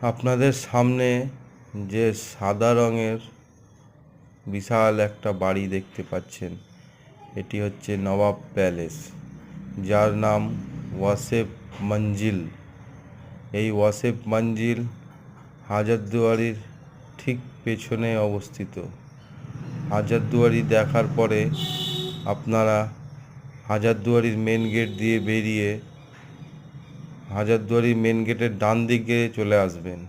আপনাদের সামনে যে সাদা রঙের বিশাল একটা বাড়ি দেখতে পাচ্ছেন, এটি হচ্ছে নবাব প্যালেস, যার নাম ওয়াসেফ মঞ্জিল। এই ওয়াসেফ মঞ্জিল হাজারদুয়ারির ঠিক পেছনে অবস্থিত। হাজারদুয়ারি দেখার পরে আপনারা হাজারদুয়ারির মেন গেট দিয়ে বেরিয়ে হাজারদুয়ারির মেন গেটের ডান দিকে চলে আসবেন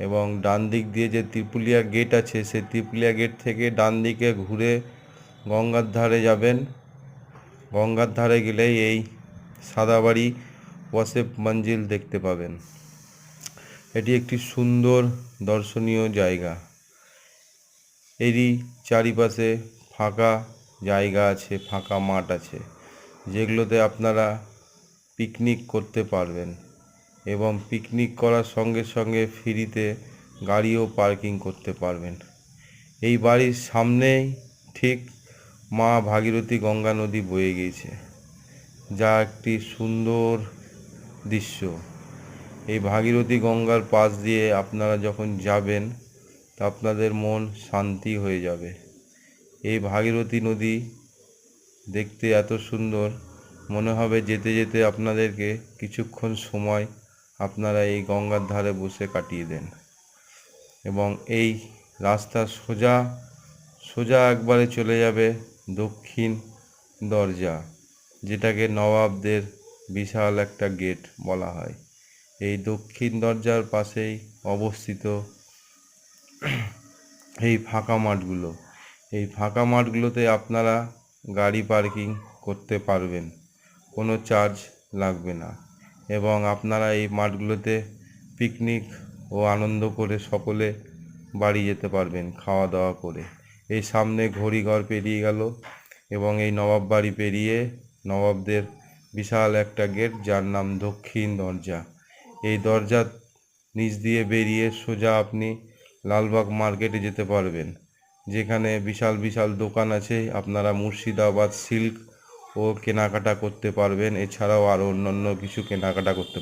এবং ডান দিক দিয়ে যে ত্রিপুলিয়া গেট আছে, সেই ত্রিপুলিয়া গেট থেকে ডান দিকে ঘুরে গঙ্গার ধারে যাবেন। গঙ্গার ধারে গেলেই এই সাদা বাড়ি ওয়াসেফ মঞ্জিল দেখতে পাবেন। এটি একটি সুন্দর দর্শনীয় জায়গা। এরই চারিপাশে ফাঁকা জায়গা আছে, ফাঁকা মাঠ আছে, যেগুলোতে আপনারা পিকনিক করতে পারবেন এবং পিকনিক করার সঙ্গে সঙ্গে ফ্রিতে গাড়িও পার্কিং করতে পারবেন। এই বাড়ির সামনেই ঠিক মা ভাগীরথী গঙ্গা নদী বয়ে গিয়েছে, যা একটি সুন্দর দৃশ্য। এই ভাগীরথী গঙ্গার পাশ দিয়ে আপনারা যখন যাবেন তা আপনাদের মন শান্তি হয়ে যাবে। এই ভাগীরথী নদী দেখতে এত সুন্দর, মনে হবে যেতে যেতে আপনাদেরকে কিছুক্ষণ সময় আপনারা এই গঙ্গার ধারে বসে কাটিয়ে দেন। এবং এই রাস্তা সোজা সোজা একবারে চলে যাবে দক্ষিণ দরজা, যেটাকে নবাবদের বিশাল একটা গেট বলা হয়। এই দক্ষিণ দরজার পাশেই অবস্থিত এই ফাঁকা মাঠগুলো। এই ফাঁকা মাঠগুলোতে আপনারা গাড়ি পার্কিং করতে পারবেন, কোনো চার্জ লাগবে না এবং আপনারা এই মাঠগুলোতে পিকনিক ও আনন্দ করে সকলে বাড়ি যেতে পারবেন খাওয়া দাওয়া করে। এই সামনে ঘড়িঘর পেরিয়ে গেল এবং এই নবাব বাড়ি পেরিয়ে নবাবদের বিশাল একটা গেট, যার নাম দক্ষিণ দরজা। এই দরজার নিচ দিয়ে বেরিয়ে সোজা আপনি লালবাগ মার্কেটে যেতে পারবেন, যেখানে বিশাল বিশাল দোকান আছে। আপনারা মুর্শিদাবাদ সিল্ক ও কেনাকাটা করতে পারবেন, এছাড়াও আরও অন্যান্য কিছু কেনাকাটা করতে